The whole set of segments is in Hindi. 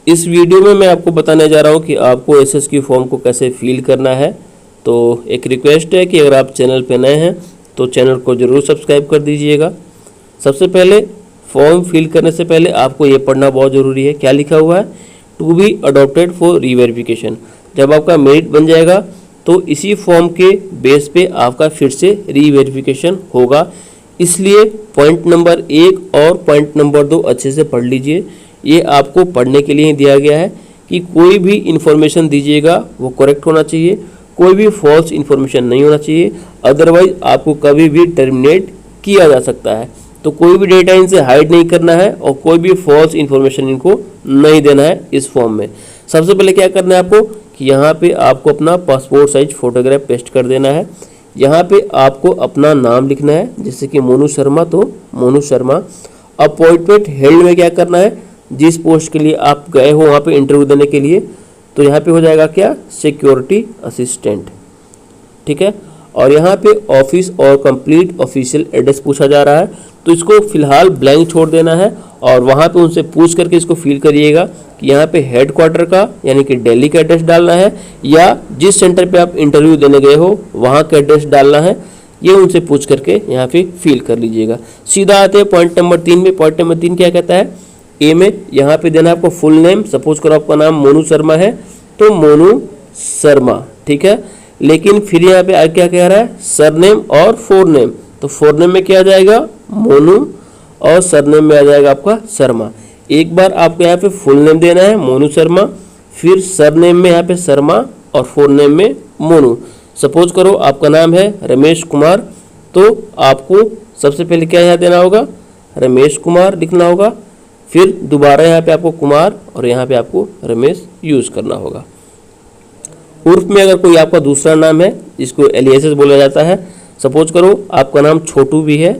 इस वीडियो में मैं आपको बताने जा रहा हूं कि आपको एसएस की फॉर्म को कैसे फिल करना है। तो एक रिक्वेस्ट है कि अगर आप चैनल पे नए हैं तो चैनल को ज़रूर सब्सक्राइब कर दीजिएगा। सबसे पहले फॉर्म फिल करने से पहले आपको ये पढ़ना बहुत ज़रूरी है। क्या लिखा हुआ है? To be adopted for reverification. जब आपका मेरिट बन जाएगा तो इसी फॉर्म के बेस पे आपका फिर से रीवेरिफिकेशन होगा। इसलिए पॉइंट नंबर 1 और पॉइंट नंबर 2 अच्छे से पढ़ लीजिए। ये आपको पढ़ने के लिए ही दिया गया है कि कोई भी इन्फॉर्मेशन दीजिएगा वो करेक्ट होना चाहिए, कोई भी फॉल्स इन्फॉर्मेशन नहीं होना चाहिए, अदरवाइज आपको कभी भी टर्मिनेट किया जा सकता है। तो कोई भी डेटा इनसे हाइड नहीं करना है और कोई भी फॉल्स इन्फॉर्मेशन इनको नहीं देना है इस फॉर्म में। सबसे पहले क्या करना है आपको कि यहाँ पे आपको अपना पासपोर्ट साइज फोटोग्राफ पेस्ट कर देना है। यहाँ पे आपको अपना नाम लिखना है, जैसे कि मोनू शर्मा, तो मोनू शर्मा। अपॉइंटमेंट हेल्ड में क्या करना है, जिस पोस्ट के लिए आप गए हो वहाँ पे इंटरव्यू देने के लिए, तो यहाँ पे हो जाएगा क्या, सिक्योरिटी असिस्टेंट। ठीक है। और यहाँ पे ऑफिस और कंप्लीट ऑफिशियल एड्रेस पूछा जा रहा है, तो इसको फिलहाल ब्लैंक छोड़ देना है और वहाँ पे उनसे पूछ करके इसको फिल करिएगा कि यहाँ पे हेड क्वार्टर का यानी कि दिल्ली का एड्रेस डालना है या जिस सेंटर पे आप इंटरव्यू देने गए हो वहाँ का एड्रेस डालना है। ये उनसे पूछ करके यहाँ पे फिल कर लीजिएगा। सीधा आते हैं पॉइंट नंबर 3 में। पॉइंट नंबर 3 क्या कहता है? ए में यहाँ पे देना है आपको फुल नेम। सपोज करो आपका नाम मोनू शर्मा है तो मोनू शर्मा, ठीक है। लेकिन फिर यहाँ पे क्या कह रहा है, सरनेम और फोरनेम। तो फोरनेम में क्या आ जाएगा, मोनू, और सरनेम में आ जाएगा आपका शर्मा। एक बार आपको यहाँ पे फुल नेम देना है मोनू शर्मा, फिर सरनेम में यहाँ पे शर्मा और फोरनेम में मोनू। सपोज करो आपका नाम है रमेश कुमार, तो आपको सबसे पहले क्या यहाँ देना होगा, रमेश कुमार लिखना होगा। फिर दोबारा यहाँ पे आपको कुमार और यहाँ पे आपको रमेश यूज़ करना होगा। उर्फ में अगर कोई आपका दूसरा नाम है जिसको एलियासेस बोला जाता है, सपोज करो आपका नाम छोटू भी है,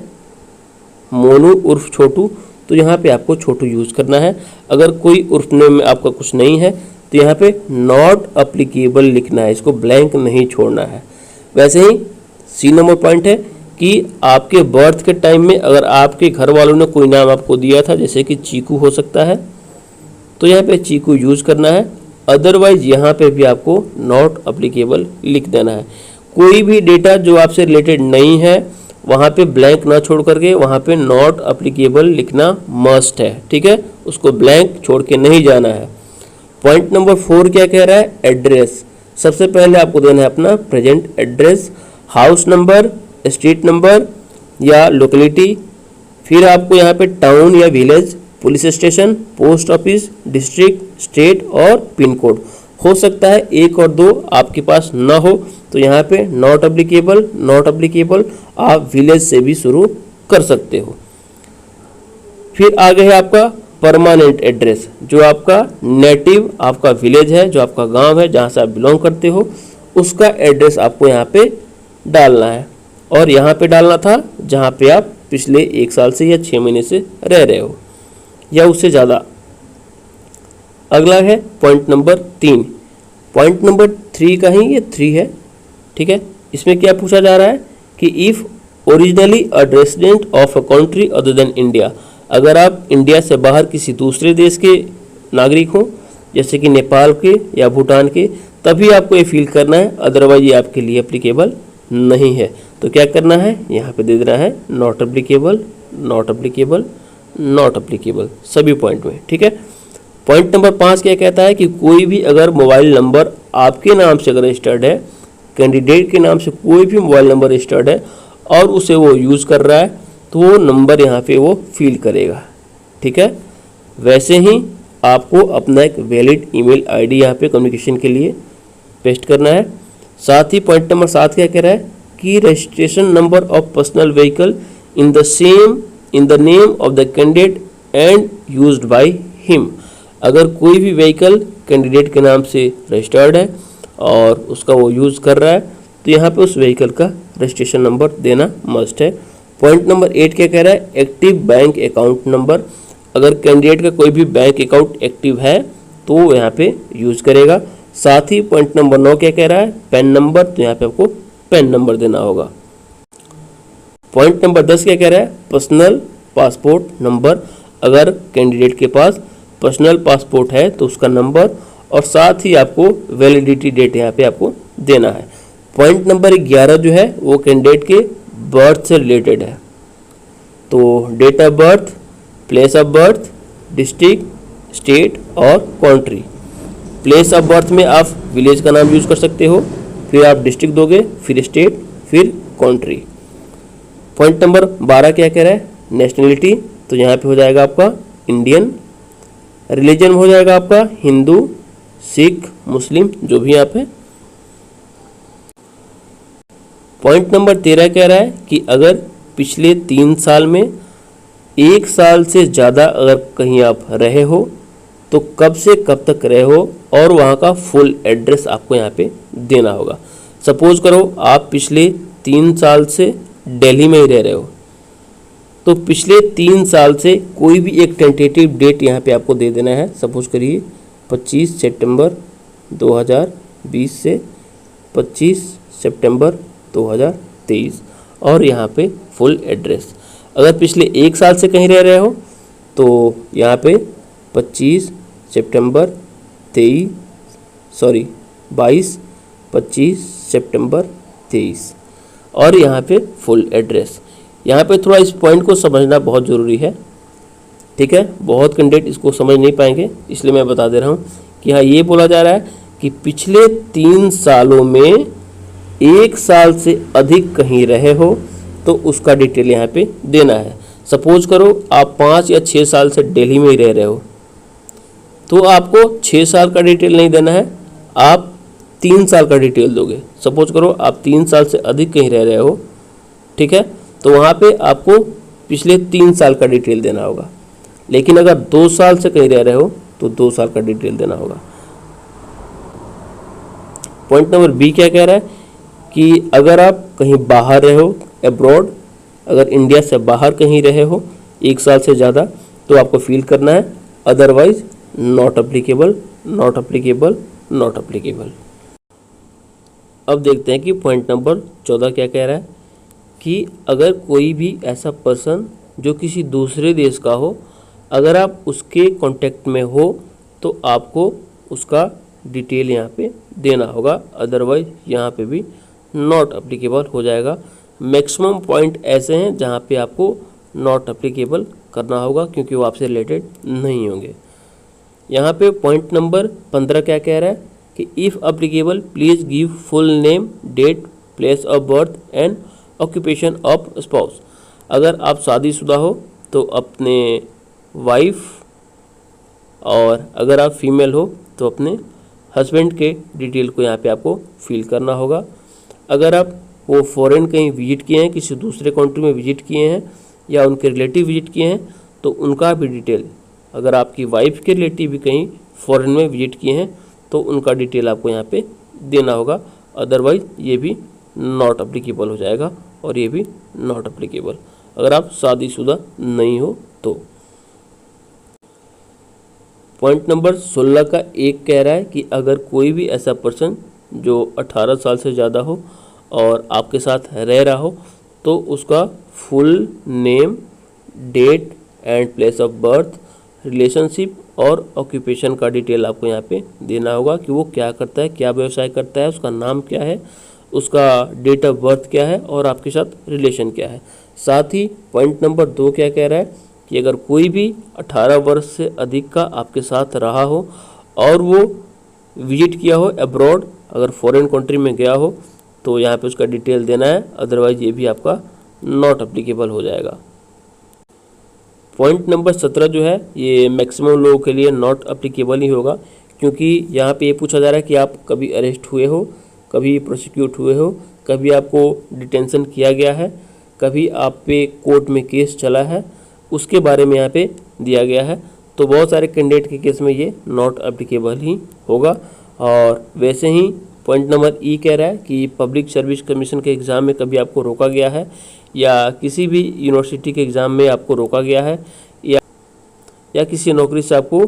मोनू उर्फ छोटू, तो यहाँ पे आपको छोटू यूज़ करना है। अगर कोई उर्फ नेम में आपका कुछ नहीं है तो यहाँ पे नॉट अप्लीकेबल लिखना है, इसको ब्लैंक नहीं छोड़ना है। वैसे ही सी नंबर पॉइंट है कि आपके बर्थ के टाइम में अगर आपके घर वालों ने कोई नाम आपको दिया था, जैसे कि चीकू हो सकता है, तो यहाँ पे चीकू यूज़ करना है। अदरवाइज यहाँ पे भी आपको नॉट अप्लीकेबल लिख देना है। कोई भी डेटा जो आपसे रिलेटेड नहीं है वहाँ पे ब्लैंक ना छोड़ करके वहाँ पे नॉट अप्लीकेबल लिखना मस्ट है, ठीक है। उसको ब्लैंक छोड़ के नहीं जाना है। पॉइंट नंबर 4 क्या कह रहा है, एड्रेस। सबसे पहले आपको देना है अपना present address, house number, street number या लोकेलिटी। फिर आपको यहाँ पे टाउन या village, police station, post office, district, state और पिन कोड। हो सकता है 1 और 2 आपके पास ना हो तो यहाँ पे नॉट अप्लीकेबल, नॉट अप्लीकेबल आप विलेज से भी शुरू कर सकते हो। फिर आगे है आपका परमानेंट एड्रेस, जो आपका नेटिव आपका विलेज है, जो आपका गांव है, जहाँ से आप बिलोंग करते हो, उसका एड्रेस आपको यहाँ पे डालना है। और यहाँ पे डालना था जहाँ पे आप पिछले 1 साल से या 6 महीने से रह रहे हो या उससे ज़्यादा। अगला है पॉइंट नंबर 3। पॉइंट नंबर 3 का ही ये 3 है, ठीक है। इसमें क्या पूछा जा रहा है कि if originally a resident of a country other than India, अगर आप इंडिया से बाहर किसी दूसरे देश के नागरिक हो, जैसे कि नेपाल के या भूटान के, तभी आपको ये फिल करना है, अदरवाइज ये आपके लिए एप्लीकेबल नहीं है। तो क्या करना है, यहाँ पे दे देना है not applicable, not applicable, not applicable सभी पॉइंट में, ठीक है। पॉइंट नंबर 5 क्या कहता है कि कोई भी अगर मोबाइल नंबर आपके नाम से अगर रजिस्टर्ड है, कैंडिडेट के नाम से कोई भी मोबाइल नंबर रजिस्टर्ड है और उसे वो यूज़ कर रहा है, तो वो नंबर यहाँ पे वो फिल करेगा, ठीक है। वैसे ही आपको अपना एक वैलिड ईमेल आईडी यहाँ पे कम्युनिकेशन के लिए पेस्ट करना है। साथ ही पॉइंट नंबर 7 क्या कह रहा है कि registration number of personal vehicle in the name of the candidate and used by him. अगर कोई भी व्हीकल कैंडिडेट के नाम से रजिस्टर्ड है और उसका वो यूज़ कर रहा है तो यहाँ पे उस व्हीकल का रजिस्ट्रेशन नंबर देना मस्ट है। पॉइंट नंबर 8 क्या कह रहा है, एक्टिव बैंक अकाउंट नंबर। अगर कैंडिडेट का कोई भी बैंक अकाउंट एक्टिव है तो वो यहाँ पे यूज़ करेगा। साथ ही पॉइंट नंबर 9 क्या कह रहा है, पैन नंबर, तो यहाँ पे आपको पैन नंबर देना होगा। पॉइंट नंबर 10 क्या कह रहा है, पर्सनल पासपोर्ट नंबर। अगर कैंडिडेट के पास पर्सनल पासपोर्ट है तो उसका नंबर, और साथ ही आपको वैलिडिटी डेट यहाँ पे आपको देना है। पॉइंट नंबर 11 जो है वो कैंडिडेट के बर्थ से रिलेटेड है। तो date of birth, place of birth, district, state और कंट्री। प्लेस ऑफ बर्थ में आप विलेज का नाम यूज़ कर सकते हो, फिर आप डिस्ट्रिक्ट दोगे, फिर स्टेट, फिर कंट्री। पॉइंट नंबर 12 क्या कह रहा है, नेशनलिटी, तो यहाँ पे हो जाएगा आपका इंडियन। रिलीजन हो जाएगा आपका हिंदू, सिख, मुस्लिम, जो भी यहाँ पे। पॉइंट नंबर 13 कह रहा है कि अगर पिछले 3 साल में 1 साल से ज़्यादा अगर कहीं आप रहे हो तो कब से कब तक रहे हो, और वहाँ का फुल एड्रेस आपको यहाँ पे देना होगा। सपोज करो आप पिछले 3 साल से दिल्ली में ही रह रहे हो, तो पिछले 3 साल से कोई भी एक टेंटेटिव डेट यहाँ पे आपको दे देना है। सपोज करिए 25 सितंबर 2020 से 25 सितंबर 2023, और यहाँ पे फुल एड्रेस। अगर पिछले 1 साल से कहीं रह रहे हो तो यहाँ पे 25 सितंबर 22 25 सितंबर 23, और यहाँ पे फुल एड्रेस। यहाँ पे थोड़ा इस पॉइंट को समझना बहुत ज़रूरी है, ठीक है। बहुत कैंडिडेट इसको समझ नहीं पाएंगे, इसलिए मैं बता दे रहा हूँ कि हाँ, ये बोला जा रहा है कि पिछले 3 सालों में 1 साल से अधिक कहीं रहे हो तो उसका डिटेल यहाँ पे देना है। सपोज करो आप 5 या 6 साल से दिल्ली में ही रह रहे हो, तो आपको 6 साल का डिटेल नहीं देना है, आप 3 साल का डिटेल दोगे। सपोज करो आप 3 साल से अधिक कहीं रह रहे हो, ठीक है, तो वहाँ पे आपको पिछले 3 साल का डिटेल देना होगा। लेकिन अगर 2 साल से कहीं रह रहे हो तो 2 साल का डिटेल देना होगा। पॉइंट नंबर बी क्या कह रहा है कि अगर आप कहीं बाहर रहे हो, अब्रॉड, अगर इंडिया से बाहर कहीं रहे हो 1 साल से ज़्यादा, तो आपको फिल करना है otherwise not applicable, not applicable, not applicable. अब देखते हैं कि पॉइंट नंबर 14 क्या कह रहा है कि अगर कोई भी ऐसा पर्सन जो किसी दूसरे देश का हो, अगर आप उसके कांटेक्ट में हो तो आपको उसका डिटेल यहाँ पे देना होगा, अदरवाइज यहाँ पे भी नॉट अप्लीकेबल हो जाएगा। मैक्सिमम पॉइंट ऐसे हैं जहाँ पे आपको नॉट अप्लीकेबल करना होगा क्योंकि वो आपसे रिलेटेड नहीं होंगे। यहाँ पे पॉइंट नंबर 15 क्या कह रहा है कि if applicable please give full name, date, place of birth and occupation of spouse. अगर आप शादीशुदा हो तो अपने वाइफ, और अगर आप फीमेल हो तो अपने हस्बैंड के डिटेल को यहाँ पे आपको फिल करना होगा। अगर आप वो फॉरेन कहीं विजिट किए हैं, किसी दूसरे कंट्री में विजिट किए हैं या उनके रिलेटिव विजिट किए हैं तो उनका भी डिटेल, अगर आपकी वाइफ के रिलेटिव भी कहीं फॉरेन में विजिट किए हैं तो उनका डिटेल आपको यहाँ पे देना होगा, अदरवाइज ये भी नॉट अप्लीकेबल हो जाएगा और ये भी नॉट अप्लीकेबल अगर आप शादीशुदा नहीं हो तो। पॉइंट नंबर 16 का एक कह रहा है कि अगर कोई भी ऐसा पर्सन जो 18 साल से ज़्यादा हो और आपके साथ रह रहा हो तो उसका full name, date and place of birth, relationship और ऑक्यूपेशन का डिटेल आपको यहाँ पे देना होगा कि वो क्या करता है, क्या व्यवसाय करता है, उसका नाम क्या है, उसका डेट ऑफ बर्थ क्या है और आपके साथ रिलेशन क्या है। साथ ही पॉइंट नंबर 2 क्या कह रहा है कि अगर कोई भी 18 वर्ष से अधिक का आपके साथ रहा हो और वो विजिट किया हो अब्रॉड, अगर फॉरेन कंट्री में गया हो तो यहाँ पे उसका डिटेल देना है, अदरवाइज ये भी आपका नॉट अप्लीकेबल हो जाएगा। पॉइंट नंबर 17 जो है ये मैक्सिमम लोगों के लिए नॉट अप्लीकेबल ही होगा क्योंकि यहाँ पे ये पूछा जा रहा है कि आप कभी अरेस्ट हुए हो, कभी प्रोसिक्यूट हुए हो, कभी आपको डिटेंशन किया गया है, कभी आप पे कोर्ट में केस चला है, उसके बारे में यहाँ पे दिया गया है। तो बहुत सारे कैंडिडेट के केस में ये नॉट अप्लीकेबल ही होगा। और वैसे ही पॉइंट नंबर ई कह रहा है कि पब्लिक सर्विस कमीशन के एग्ज़ाम में कभी आपको रोका गया है या किसी भी यूनिवर्सिटी के एग्ज़ाम में आपको रोका गया है या किसी नौकरी से आपको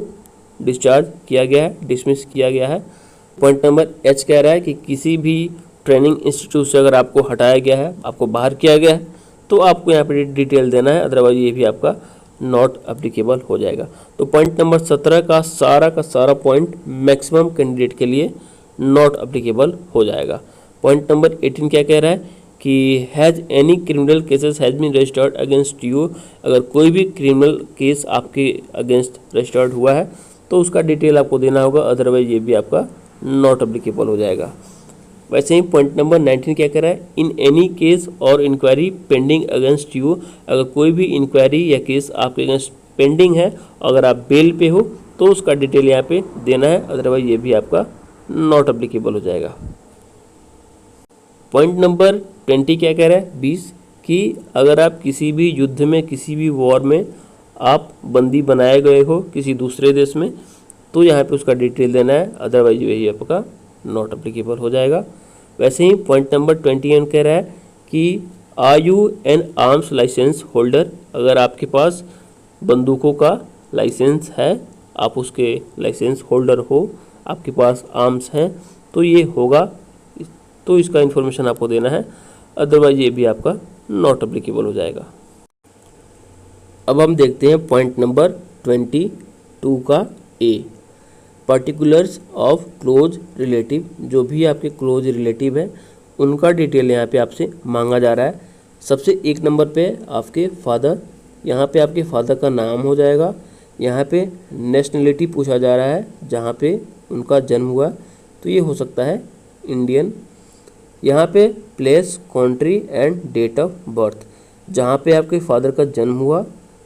डिस्चार्ज किया गया है, डिसमिस किया गया है। पॉइंट नंबर एच कह रहा है कि किसी भी ट्रेनिंग इंस्टीट्यूट से अगर आपको हटाया गया है, आपको बाहर किया गया है तो आपको यहाँ पे डिटेल देना है, अदरवाइज ये भी आपका नॉट एप्लीकेबल हो जाएगा। तो पॉइंट नंबर 17 का सारा पॉइंट मैक्सिमम कैंडिडेट के लिए नॉट एप्लीकेबल हो जाएगा। पॉइंट नंबर 18 क्या कह रहा है कि has any criminal cases has been registered against you, अगर कोई भी क्रिमिनल केस आपके अगेंस्ट रजिस्टर्ड हुआ है तो उसका डिटेल आपको देना होगा, अदरवाइज ये भी आपका नॉट एप्लीकेबल हो जाएगा। वैसे ही पॉइंट नंबर 19 क्या कह रहा है, इन एनी केस और इंक्वायरी पेंडिंग अगेंस्ट यू, अगर कोई भी इंक्वायरी या केस आपके अगेंस्ट पेंडिंग है, अगर आप बेल पे हो तो उसका डिटेल यहाँ पे देना है, अदरवाइज ये भी आपका नॉट एप्लीकेबल हो जाएगा। पॉइंट नंबर 20 क्या कह रहा है 20 कि अगर आप किसी भी युद्ध में, किसी भी वॉर में आप बंदी बनाए गए हो किसी दूसरे देश में, तो यहाँ पे उसका डिटेल देना है, अदरवाइज यही आपका नॉट एप्लीकेबल हो जाएगा। वैसे ही पॉइंट नंबर 21 कह रहा है कि are you an arms licence holder, अगर आपके पास बंदूकों का लाइसेंस है, आप उसके लाइसेंस होल्डर हो, आपके पास आर्म्स हैं, तो ये होगा, तो इसका इन्फॉर्मेशन आपको देना है, अदरवाइज ये भी आपका नॉट एप्लीकेबल हो जाएगा। अब हम देखते हैं पॉइंट नंबर 22 का ए, पर्टिकुलर्स ऑफ क्लोज रिलेटिव, जो भी आपके क्लोज रिलेटिव है उनका डिटेल यहाँ पे आपसे मांगा जा रहा है। सबसे एक नंबर पे आपके फादर, यहाँ पे आपके फादर का नाम हो जाएगा, यहाँ पे नेशनलिटी पूछा जा रहा है, जहाँ पे उनका जन्म हुआ तो ये हो सकता है इंडियन। यहाँ पे place, country and date of birth, जहाँ पे आपके फादर का जन्म हुआ,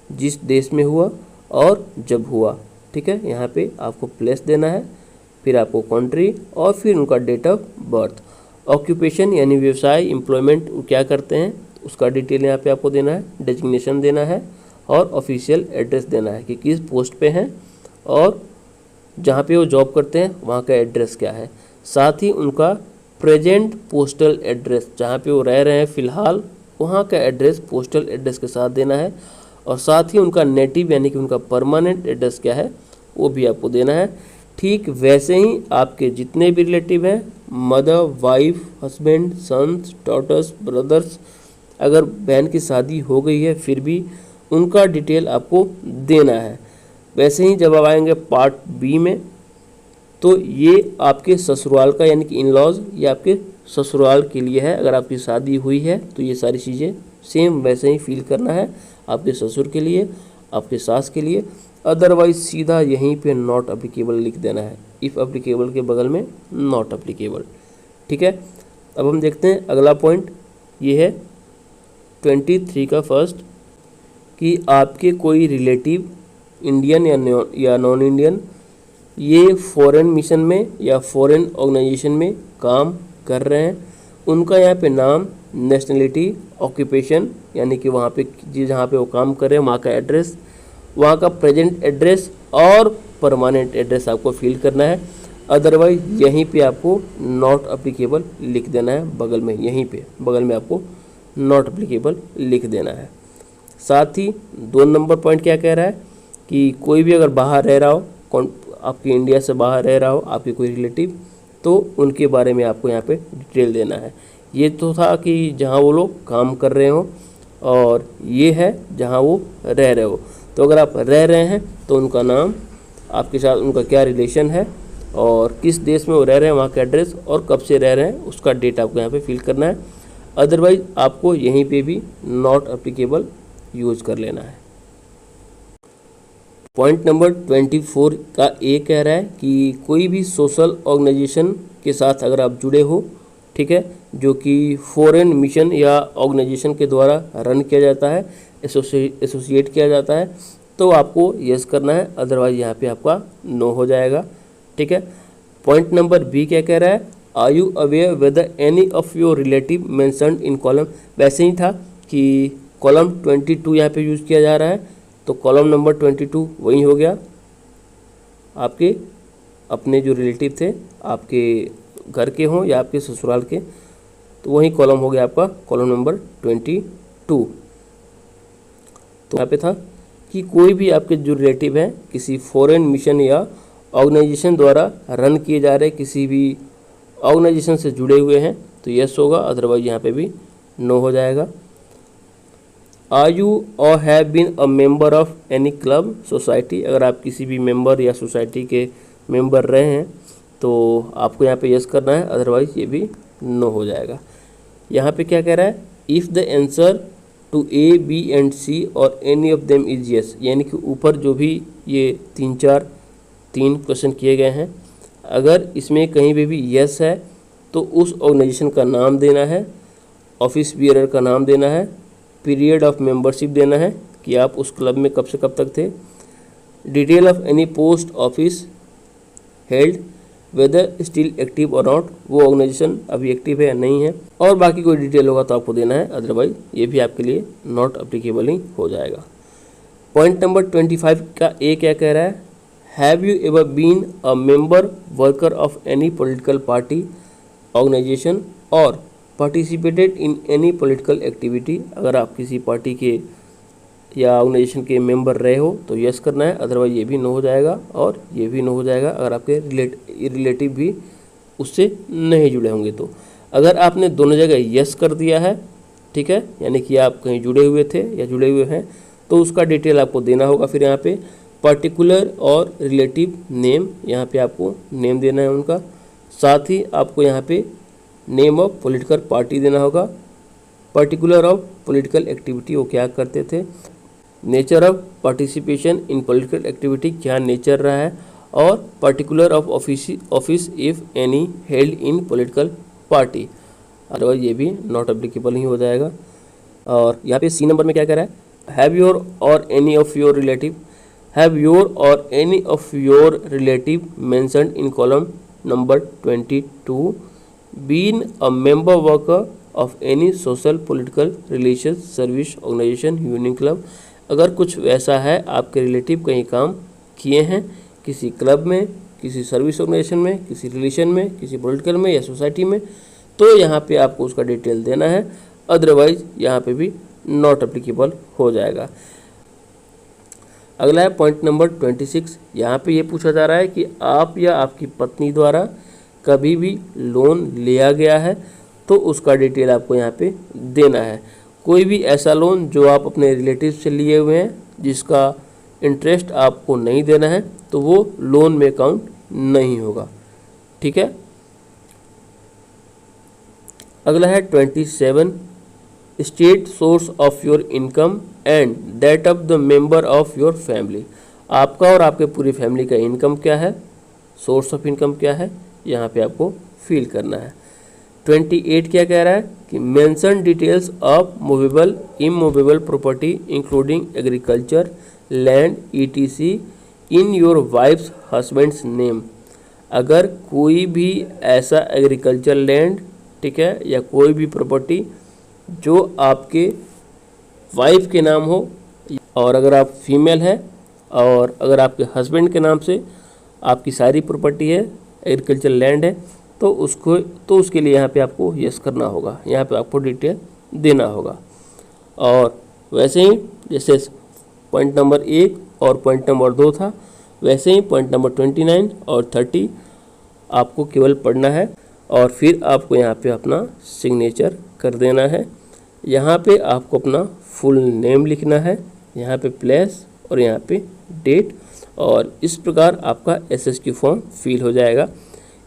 जिस देश में हुआ और जब हुआ, ठीक है, यहाँ पे आपको प्लेस देना है, फिर आपको कंट्री और फिर उनका डेट ऑफ बर्थ। ऑक्यूपेशन यानी व्यवसाय, एम्प्लॉयमेंट क्या करते हैं उसका डिटेल यहाँ पे आपको देना है, डेजिग्नेशन देना है और ऑफिशियल एड्रेस देना है कि किस पोस्ट पे हैं और जहाँ पे वो जॉब करते हैं वहाँ का एड्रेस क्या है। साथ ही उनका प्रेजेंट पोस्टल एड्रेस, जहाँ पे वो रह रहे हैं फ़िलहाल वहाँ का एड्रेस पोस्टल एड्रेस के साथ देना है, और साथ ही उनका नेटिव यानी कि उनका परमानेंट एड्रेस क्या है वो भी आपको देना है। ठीक वैसे ही आपके जितने भी रिलेटिव हैं, mother, wife, husband, sons, daughters, brothers, अगर बहन की शादी हो गई है फिर भी उनका डिटेल आपको देना है। वैसे ही जब आप आएंगे पार्ट बी में, तो ये आपके ससुराल का यानी कि इन लॉज, ये आपके ससुराल के लिए है। अगर आपकी शादी हुई है तो ये सारी चीज़ें सेम वैसे ही फिल करना है, आपके ससुर के लिए, आपके सास के लिए, अदरवाइज सीधा यहीं पे नॉट एप्लीकेबल लिख देना है, इफ़ एप्लीकेबल के बगल में नॉट एप्लीकेबल, ठीक है। अब हम देखते हैं अगला पॉइंट, ये है 23 का फर्स्ट, कि आपके कोई रिलेटिव इंडियन या नॉन इंडियन ये फॉरेन मिशन में या फॉरेन ऑर्गेनाइजेशन में काम कर रहे हैं, उनका यहाँ पे नाम, नेशनलिटी, ऑक्यूपेशन यानी कि वहाँ पे जहाँ पे वो काम कर रहे हैं वहाँ का एड्रेस, वहाँ का प्रेजेंट एड्रेस और परमानेंट एड्रेस आपको फिल करना है, अदरवाइज यहीं पे आपको नॉट एप्लीकेबल लिख देना है, बगल में, यहीं पे बगल में आपको नॉट एप्लीकेबल लिख देना है। साथ ही 2 नंबर पॉइंट क्या कह रहा है कि कोई भी अगर बाहर रह रहा हो, आपके इंडिया से बाहर रह रहा हो आपके कोई रिलेटिव, तो उनके बारे में आपको यहाँ पे डिटेल देना है। ये तो था कि जहाँ वो लोग काम कर रहे हो, और ये है जहाँ वो रह रहे हो। तो अगर आप रह रहे हैं तो उनका नाम, आपके साथ उनका क्या रिलेशन है और किस देश में वो रह रहे हैं, वहाँ का एड्रेस और कब से रह रहे हैं उसका डेट आपको यहाँ पे फिल करना है, अदरवाइज आपको यहीं पे भी नॉट एप्लीकेबल यूज कर लेना है। पॉइंट नंबर 24 का ए कह रहा है कि कोई भी सोशल ऑर्गेनाइजेशन के साथ अगर आप जुड़े हो, ठीक है, जो कि फॉरेन मिशन या ऑर्गेनाइजेशन के द्वारा रन किया जाता है, एसोसिएट किया जाता है, तो आपको यस करना है, अदरवाइज यहाँ पे आपका नो हो जाएगा, ठीक है। पॉइंट नंबर बी क्या कह रहा है, are you aware whether any of your relative mentioned in column, वैसे ही था कि कॉलम 22 यहाँ पे यूज़ किया जा रहा है, तो कॉलम नंबर 22 वही हो गया, आपके अपने जो रिलेटिव थे आपके घर के हों या आपके ससुराल के, तो वही कॉलम हो गया आपका कॉलम नंबर 22। तो यहाँ पे था कि कोई भी आपके जो रिलेटिव हैं किसी फॉरेन मिशन या ऑर्गेनाइजेशन द्वारा रन किए जा रहे किसी भी ऑर्गेनाइजेशन से जुड़े हुए हैं तो यस होगा, अदरवाइज यहाँ पे भी नो हो जाएगा। Are you or have been a member of any club society, अगर आप किसी भी मेंबर या सोसाइटी के मेंबर रहे हैं तो आपको यहाँ पे यस करना है, अदरवाइज ये भी नो हो जाएगा। यहाँ पे क्या कह रहा है, if the answer to A B and C or any of them is yes, यानी कि ऊपर जो भी ये तीन क्वेश्चन किए गए हैं, अगर इसमें कहीं पे भी यस है तो उस ऑर्गेनाइजेशन का नाम देना है, ऑफिस बियरर का नाम देना है, पीरियड ऑफ मेंबरशिप देना है कि आप उस क्लब में कब से कब तक थे, detail of any post office held whether still active or not, वो ऑर्गेनाइजेशन अभी एक्टिव है या नहीं है, और बाकी कोई डिटेल होगा तो आपको देना है, अदरवाइज ये भी आपके लिए नॉट अप्लीकेबल ही हो जाएगा। पॉइंट नंबर 25 का ए क्या कह रहा है, have you ever been a member worker of any political party organization or participated in any political activity, अगर आप किसी पार्टी के या ऑर्गेनाइजेशन के मेंबर रहे हो तो यस करना है, अदरवाइज ये भी नो हो जाएगा और ये भी नो हो जाएगा अगर आपके रिलेटिव भी उससे नहीं जुड़े होंगे तो। अगर आपने दोनों जगह यस कर दिया है, ठीक है, यानी कि आप कहीं जुड़े हुए थे या जुड़े हुए हैं, तो उसका डिटेल आपको देना होगा। फिर यहाँ पे पर्टिकुलर और रिलेटिव नेम, यहाँ पे आपको नेम देना है उनका, साथ ही आपको यहाँ पे नेम ऑफ पॉलिटिकल पार्टी देना होगा, पर्टिकुलर ऑफ पॉलिटिकल एक्टिविटी वो क्या करते थे, nature of participation in political activity क्या नेचर रहा है, और particular of office if any held in political party, otherwise ये भी नॉट एप्लीकेबल ही हो जाएगा। और यहाँ पे सी नंबर में क्या कह रहा है, have your or any of your relative, have your or any of your relative mentioned in column number 22 been a member worker of any social political religious service organization union club, अगर कुछ वैसा है आपके रिलेटिव कहीं काम किए हैं किसी क्लब में, किसी सर्विस ऑर्गेनाइजेशन में, किसी रिलीजन में, किसी पॉलिटिकल में या सोसाइटी में, तो यहाँ पे आपको उसका डिटेल देना है, अदरवाइज यहाँ पे भी नॉट एप्लीकेबल हो जाएगा। अगला है पॉइंट नंबर 26, यहाँ पे ये पूछा जा रहा है कि आप या आपकी पत्नी द्वारा कभी भी लोन लिया गया है तो उसका डिटेल आपको यहाँ पे देना है। कोई भी ऐसा लोन जो आप अपने रिलेटिव से लिए हुए हैं जिसका इंटरेस्ट आपको नहीं देना है तो वो लोन में काउंट नहीं होगा, ठीक है। अगला है 27, state source of your income and that of the member of your family, आपका और आपके पूरी फैमिली का इनकम क्या है, सोर्स ऑफ इनकम क्या है, यहाँ पे आपको फिल करना है। 28 क्या कह रहा है कि mention details of movable immovable property including agriculture land ETC in your wife's husband's name, अगर कोई भी ऐसा एग्रीकल्चर लैंड, ठीक है, या कोई भी प्रॉपर्टी जो आपके वाइफ के नाम हो, और अगर आप फीमेल है और अगर आपके हस्बैंड के नाम से आपकी सारी प्रॉपर्टी है, एग्रीकल्चर लैंड है, तो उसके लिए यहाँ पे आपको यस करना होगा, यहाँ पे आपको डिटेल देना होगा। और वैसे ही जैसे पॉइंट नंबर 1 और पॉइंट नंबर 2 था, वैसे ही पॉइंट नंबर 29 और 30 आपको केवल पढ़ना है और फिर आपको यहाँ पे अपना सिग्नेचर कर देना है। यहाँ पे आपको अपना फुल नेम लिखना है, यहाँ पे प्लेस और यहाँ पे डेट, और इस प्रकार आपका एसएसक्यू फॉर्म फिल हो जाएगा।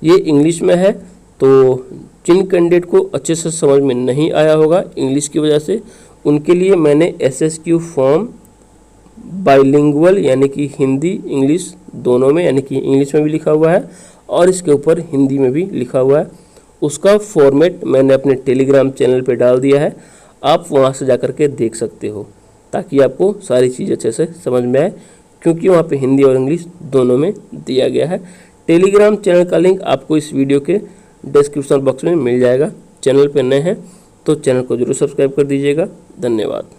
ये इंग्लिश में है तो जिन कैंडिडेट को अच्छे से समझ में नहीं आया होगा इंग्लिश की वजह से, उनके लिए मैंने एसएसक्यू फॉर्म बाइलिंगुअल यानी कि हिंदी इंग्लिश दोनों में, यानी कि इंग्लिश में भी लिखा हुआ है और इसके ऊपर हिंदी में भी लिखा हुआ है, उसका फॉर्मेट मैंने अपने टेलीग्राम चैनल पे डाल दिया है, आप वहाँ से जाकर के देख सकते हो ताकि आपको सारी चीज़ अच्छे से समझ में आए, क्योंकि वहाँ पे हिंदी और इंग्लिश दोनों में दिया गया है। टेलीग्राम चैनल का लिंक आपको इस वीडियो के डिस्क्रिप्शन बॉक्स में मिल जाएगा। चैनल पे नए हैं तो चैनल को जरूर सब्सक्राइब कर दीजिएगा। धन्यवाद।